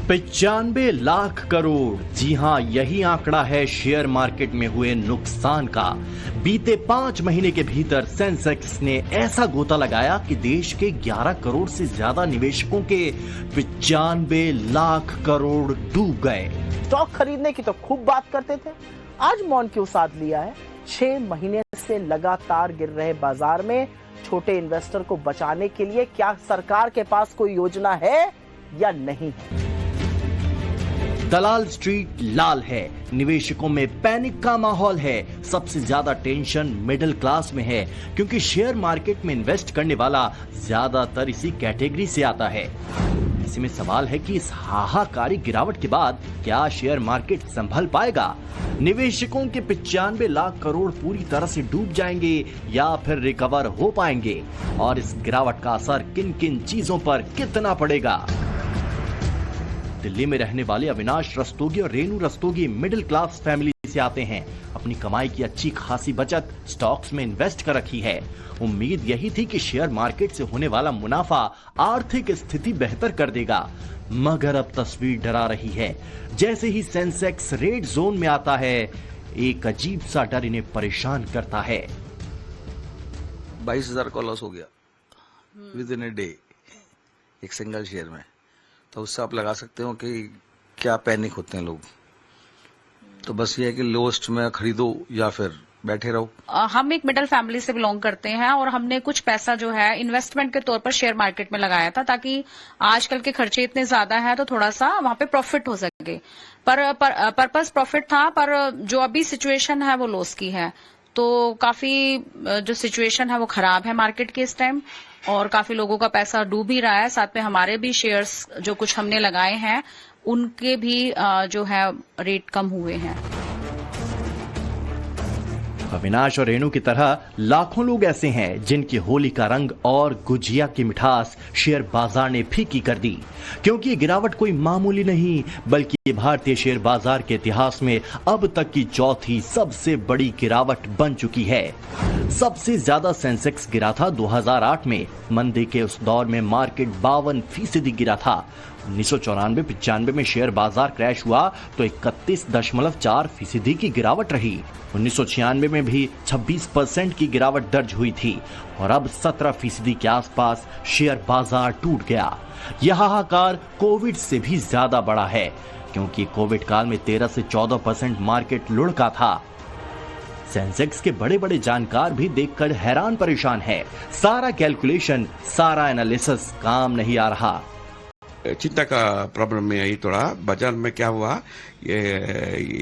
95 लाख करोड़। जी हां, यही आंकड़ा है शेयर मार्केट में हुए नुकसान का। बीते 5 महीने के भीतर सेंसेक्स ने ऐसा गोता लगाया कि देश के 11 करोड़ से ज्यादा निवेशकों के 95 लाख करोड़ डूब गए। स्टॉक खरीदने की तो खूब बात करते थे, आज मौन क्यों साध लिया है? 6 महीने से लगातार गिर रहे बाजार में छोटे इन्वेस्टर को बचाने के लिए क्या सरकार के पास कोई योजना है या नहीं है? दलाल स्ट्रीट लाल है, निवेशकों में पैनिक का माहौल है। सबसे ज्यादा टेंशन मिडिल क्लास में है, क्योंकि शेयर मार्केट में इन्वेस्ट करने वाला ज्यादातर इसी कैटेगरी से आता है। ऐसे में सवाल है कि इस हाहाकारी गिरावट के बाद क्या शेयर मार्केट संभल पाएगा? निवेशकों के 95 लाख करोड़ पूरी तरह से डूब जाएंगे या फिर रिकवर हो पाएंगे? और इस गिरावट का असर किन किन चीजों पर कितना पड़ेगा? दिल्ली में रहने वाले अविनाश रस्तोगी और Renu Rastogi middle class family से आते हैं। अपनी कमाई की अच्छी खासी बचत स्टॉक्स में इन्वेस्ट कर रखी है। उम्मीद यही थी कि शेयर मार्केट से होने वाला मुनाफा आर्थिक स्थिति बेहतर कर देगा, मगर अब तस्वीर डरा रही है। जैसे ही सेंसेक्स रेड जोन में आता है, एक अजीब सा डर इन्हें परेशान करता है। 22,000 का लॉस हो गया विद इन ए डे, एक सिंगल शेयर में। तो उससे आप लगा सकते हो कि क्या पैनिक होते हैं लोग। तो बस ये है कि लोएस्ट में खरीदो या फिर बैठे रहो। हम एक मिडिल फैमिली से बिलोंग करते हैं और हमने कुछ पैसा जो है इन्वेस्टमेंट के तौर पर शेयर मार्केट में लगाया था, ताकि आजकल के खर्चे इतने ज्यादा हैं तो थोड़ा सा वहां पे प्रॉफिट हो सके। पर्पस प्रॉफिट था, पर जो अभी सिचुएशन है वो लॉस की है। तो काफी जो सिचुएशन है वो खराब है मार्केट की इस टाइम, और काफी लोगों का पैसा डूब ही रहा है। साथ में हमारे भी शेयर्स जो कुछ हमने लगाए हैं उनके भी जो है रेट कम हुए हैं। अविनाश और रेणु की तरह लाखों लोग ऐसे हैं जिनकी होली का रंग और गुजिया की मिठास शेयर बाजार ने फीकी कर दी, क्योंकि ये गिरावट कोई मामूली नहीं, बल्कि ये भारतीय शेयर बाजार के इतिहास में अब तक की चौथी सबसे बड़ी गिरावट बन चुकी है। सबसे ज्यादा सेंसेक्स गिरा था 2008 में। मंदी के उस दौर में मार्केट 52% गिरा था। 1994-95 में शेयर बाजार क्रैश हुआ तो 31.4% की गिरावट रही। 1996 में भी 26% की गिरावट दर्ज हुई थी और अब 17% के आसपास शेयर बाजार टूट गया। यह हाहाकार कोविड से भी ज्यादा बड़ा है, क्योंकि कोविड काल में 13 से 14% मार्केट लुढ़का था। सेंसेक्स के बड़े बड़े जानकार भी देखकर हैरान परेशान है। सारा कैलकुलेशन, सारा एनालिसिस काम नहीं आ रहा। चिंता का प्रॉब्लम में आई थोड़ा। बाजार में क्या हुआ, ये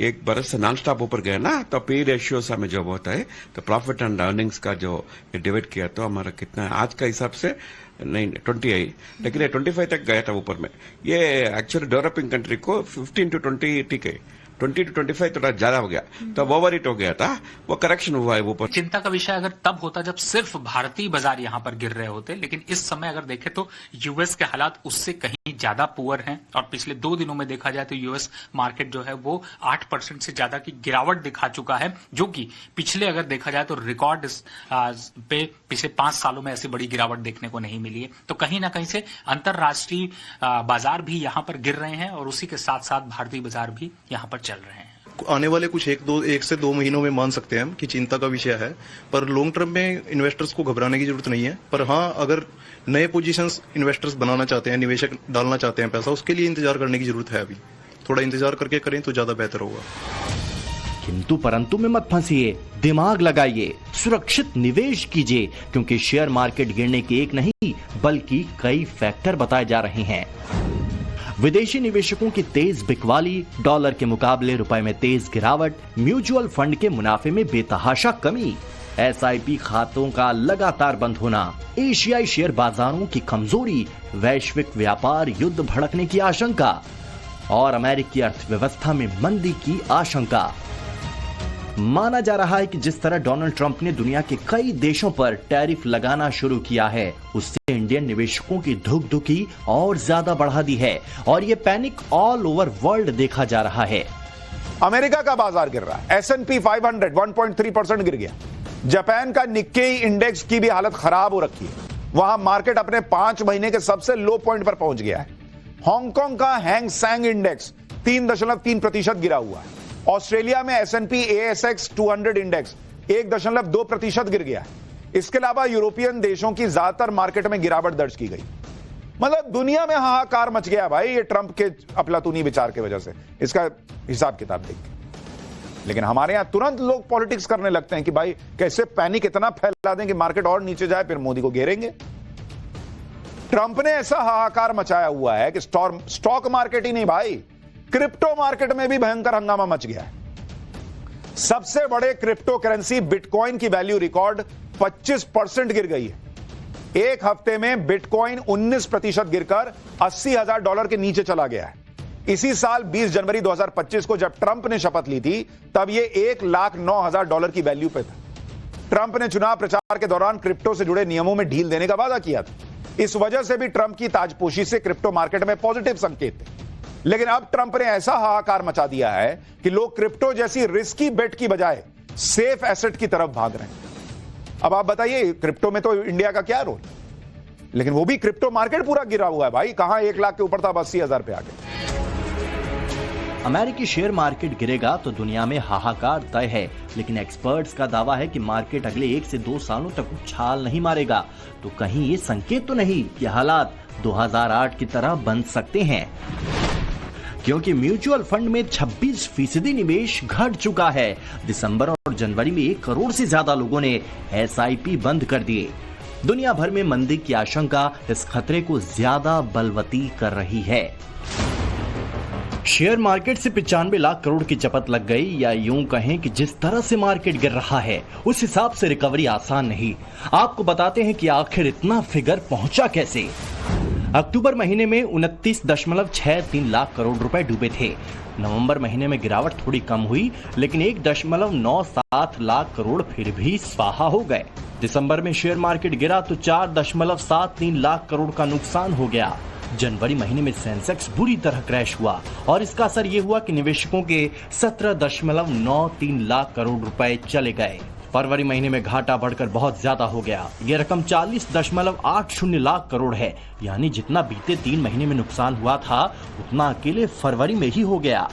एक बरस से नॉन स्टॉप ऊपर गया ना, तो पी रेशियो सा में जो होता है, तो प्रॉफिट एंड अर्निंग्स का जो डिवाइड किया तो हमारा कितना है आज का हिसाब से नहीं 20 आई, लेकिन ये 25 तक गया था ऊपर में। ये एक्चुअली डेवलपिंग कंट्री को 15 to 20 ठीक है, 20 to 25 थोड़ा ज्यादा हो गया, तो ओवर हिट हो गया था, वो करेक्शन हुआ है ऊपर। चिंता का विषय अगर तब होता जब सिर्फ भारतीय बाजार यहाँ पर गिर रहे होते, लेकिन इस समय अगर देखें तो यूएस के हालात उससे कहीं ज्यादा पुअर हैं। और पिछले 2 दिनों में देखा जाए तो यूएस मार्केट जो है वो 8% से ज्यादा की गिरावट दिखा चुका है, जो कि पिछले अगर देखा जाए तो रिकॉर्ड पे पिछले 5 सालों में ऐसी बड़ी गिरावट देखने को नहीं मिली है। तो कहीं ना कहीं से अंतरराष्ट्रीय बाजार भी यहाँ पर गिर रहे हैं और उसी के साथ साथ भारतीय बाजार भी यहाँ पर चल रहे हैं। आने वाले कुछ 1 से 2 महीनों में मान सकते हैं हम कि चिंता का विषय है, पर लॉन्ग टर्म में इन्वेस्टर्स को घबराने की जरूरत नहीं है। पर हाँ, अगर नए पोजीशंस इन्वेस्टर्स बनाना चाहते हैं, निवेशक डालना चाहते हैं पैसा, उसके लिए इंतजार करने की जरूरत है। अभी थोड़ा इंतजार करके करें तो ज्यादा बेहतर होगा। किंतु परंतु में मत फंसिए, दिमाग लगाइए, सुरक्षित निवेश कीजिए, क्योंकि शेयर मार्केट गिरने के एक नहीं बल्कि कई फैक्टर बताए जा रहे हैं। विदेशी निवेशकों की तेज बिकवाली, डॉलर के मुकाबले रुपए में तेज गिरावट, म्यूचुअल फंड के मुनाफे में बेतहाशा कमी, SIP खातों का लगातार बंद होना, एशियाई शेयर बाजारों की कमजोरी, वैश्विक व्यापार युद्ध भड़कने की आशंका और अमेरिकी अर्थव्यवस्था में मंदी की आशंका। माना जा रहा है कि जिस तरह डोनाल्ड ट्रंप ने दुनिया के कई देशों पर टैरिफ लगाना शुरू किया है, उससे इंडियन निवेशकों की धुकधुकी और ज्यादा बढ़ा दी है और ये पैनिक ऑल ओवर वर्ल्ड देखा जा रहा है। अमेरिका का बाजार गिर रहा है, S&P 500 1.3% गिर गया। जापान का निक्केई इंडेक्स की भी हालत खराब हो रखी है, वहां मार्केट अपने 5 महीने के सबसे लो पॉइंट पर पहुंच गया है। हांगकांग का हैंग सेंग इंडेक्स 3.3% गिरा हुआ है। ऑस्ट्रेलिया में S&P ASX 200 इंडेक्स 1.2% गिर गया है। इसके अलावा यूरोपियन देशों की ज्यादातर मार्केट में गिरावट दर्ज की गई। मतलब दुनिया में हाहाकार मच गया भाई, ये ट्रंप के अफलातूनी विचार की वजह से, इसका हिसाब किताब देख के। लेकिन हमारे यहां तुरंत लोग पॉलिटिक्स करने लगते हैं कि भाई कैसे पैनिक इतना फैला दें कि मार्केट और नीचे जाए, फिर मोदी को घेरेंगे। ट्रंप ने ऐसा हाहाकार मचाया हुआ है कि स्टॉक मार्केट ही नहीं भाई, क्रिप्टो मार्केट में भी भयंकर हंगामा मच गया है। सबसे बड़े क्रिप्टो करेंसी बिटकॉइन की वैल्यू रिकॉर्ड 25% गिर गई है। एक हफ्ते में बिटकॉइन 19% गिरकर $80,000 के नीचे चला गया है। इसी साल 20 जनवरी 2025 को जब ट्रंप ने शपथ ली थी, तब यह $1,09,000 की वैल्यू पे था। ट्रंप ने चुनाव प्रचार के दौरान क्रिप्टो से जुड़े नियमों में ढील देने का वादा किया था। इस वजह से भी ट्रंप की ताजपोशी से क्रिप्टो मार्केट में पॉजिटिव संकेत थे। लेकिन अब ट्रंप ने ऐसा हाहाकार मचा दिया है कि लोग क्रिप्टो जैसी रिस्की बेट की बजाय सेफ एसेट की तरफ भाग रहे हैं। अब आप बताइए, क्रिप्टो में तो इंडिया का क्या रोल? लेकिन वो भी क्रिप्टो मार्केट पूरा गिरा हुआ है भाई, कहां 1 लाख के ऊपर था, 80,000 पे आ गया। अमेरिकी शेयर मार्केट गिरेगा तो दुनिया में हाहाकार तय है, लेकिन एक्सपर्ट्स का दावा है कि मार्केट अगले 1 से 2 सालों तक उछाल नहीं मारेगा। तो कहीं ये संकेत तो नहीं कि हालात 2008 की तरह बन सकते हैं? क्योंकि म्यूचुअल फंड में 26% निवेश घट चुका है। दिसंबर और जनवरी में 1 करोड़ से ज्यादा लोगों ने SIP बंद कर दिए। दुनिया भर में मंदी की आशंका इस खतरे को ज्यादा बलवती कर रही है। शेयर मार्केट से 95 लाख करोड़ की चपत लग गई, या यूं कहें कि जिस तरह से मार्केट गिर रहा है उस हिसाब से रिकवरी आसान नहीं। आपको बताते हैं कि आखिर इतना फिगर पहुंचा कैसे। अक्टूबर महीने में 29.63 लाख करोड़ रुपए डूबे थे। नवंबर महीने में गिरावट थोड़ी कम हुई, लेकिन 1.97 लाख करोड़ फिर भी स्वाहा हो गए। दिसंबर में शेयर मार्केट गिरा तो 4.73 लाख करोड़ का नुकसान हो गया। जनवरी महीने में सेंसेक्स बुरी तरह क्रैश हुआ और इसका असर यह हुआ कि निवेशकों के 17.93 लाख करोड़ रुपए चले गए। फरवरी महीने में घाटा बढ़कर बहुत ज्यादा हो गया। यह रकम 40.80 लाख करोड़ है, यानी जितना बीते 3 महीने में नुकसान हुआ था उतना अकेले फरवरी में ही हो गया।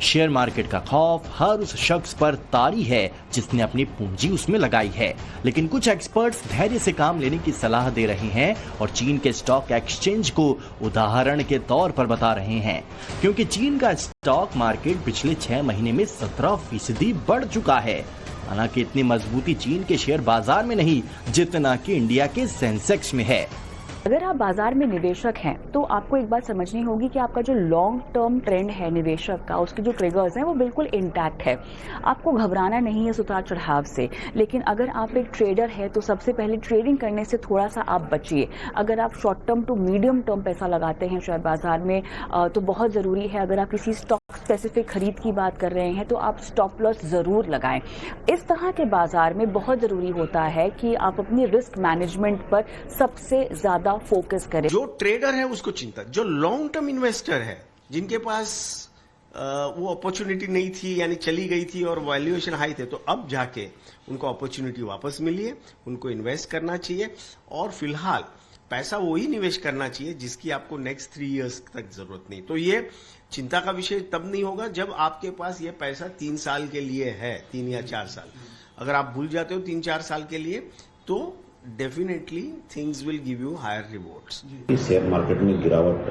शेयर मार्केट का खौफ हर उस शख्स पर तारी है जिसने अपनी पूंजी उसमें लगाई है, लेकिन कुछ एक्सपर्ट्स धैर्य से काम लेने की सलाह दे रहे हैं और चीन के स्टॉक एक्सचेंज को उदाहरण के तौर पर बता रहे हैं, क्योंकि चीन का स्टॉक मार्केट पिछले 6 महीने में 17% बढ़ चुका है। हालांकि इतनी मजबूती चीन के शेयर बाजार में नहीं जितना कि इंडिया के सेंसेक्स में है। अगर आप बाजार में निवेशक हैं तो आपको एक बात समझनी होगी कि आपका जो लॉन्ग टर्म ट्रेंड है निवेशक का, उसके जो ट्रिगर्स हैं वो बिल्कुल इंटैक्ट है। आपको घबराना नहीं है इस उतार चढ़ाव से। लेकिन अगर आप एक ट्रेडर है तो सबसे पहले ट्रेडिंग करने से थोड़ा सा आप बचिए। अगर आप short term to medium term पैसा लगाते हैं शेयर बाजार में तो बहुत ज़रूरी है, अगर आप किसी स्टॉक स्पेसिफिक खरीद की बात कर रहे हैं तो आप स्टॉप लॉस ज़रूर लगाएं। इस तरह के बाजार में बहुत ज़रूरी होता है कि आप अपनी रिस्क मैनेजमेंट पर सबसे ज़्यादा फोकस करें। जो ट्रेडर है उसको चिंता, जो लॉन्ग टर्म इन्वेस्टर है जिनके पास वो अपॉर्चुनिटी नहीं थी यानी चली गई थी और वैल्यूएशन हाई थे, तो अब जाके उनको अपॉर्चुनिटी वापस मिली है, उनको इन्वेस्ट करना चाहिए और फिलहाल पैसा वही निवेश करना चाहिए जिसकी आपको नेक्स्ट 3 इयर्स तक जरूरत नहीं। तो ये चिंता का विषय तब नहीं होगा जब आपके पास ये पैसा 3 साल के लिए है, 3 या 4 साल। अगर आप भूल जाते हो 3-4 साल के लिए तो definitely things will give you hire rewards. Share market में गिरावट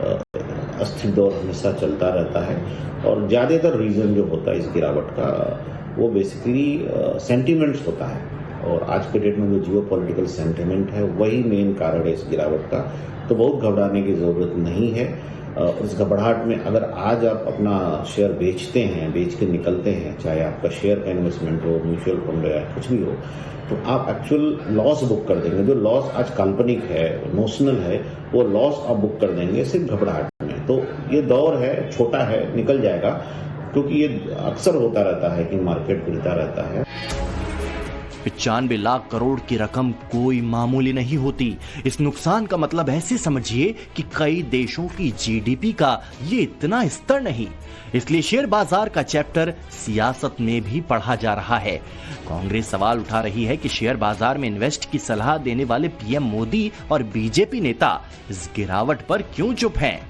अस्थिर दौर हमेशा चलता रहता है और ज्यादातर रीजन जो होता है इस गिरावट का वो बेसिकली सेंटिमेंट्स होता है, और आज के डेट में जो जियो पॉलिटिकल सेंटिमेंट है वही मेन कारण है इस गिरावट का। तो बहुत घबराने की जरूरत नहीं है। उस घबराहट में अगर आज आप अपना शेयर बेचते हैं, बेच के निकलते हैं, चाहे आपका शेयर का इन्वेस्टमेंट हो, म्यूचुअल फंड या कुछ भी हो, तो आप एक्चुअल लॉस बुक कर देंगे। जो लॉस आज काल्पनिक है, नोशनल है, वो लॉस आप बुक कर देंगे सिर्फ घबराहट में। तो ये दौर है, छोटा है, निकल जाएगा, क्योंकि ये अक्सर होता रहता है कि मार्केट गिरता रहता है। 95 लाख करोड़ की रकम कोई मामूली नहीं होती। इस नुकसान का मतलब ऐसे समझिए कि कई देशों की जीडीपी का ये इतना स्तर नहीं। इसलिए शेयर बाजार का चैप्टर सियासत में भी पढ़ा जा रहा है। कांग्रेस सवाल उठा रही है कि शेयर बाजार में इन्वेस्ट की सलाह देने वाले पीएम मोदी और बीजेपी नेता इस गिरावट पर क्यों चुप हैं।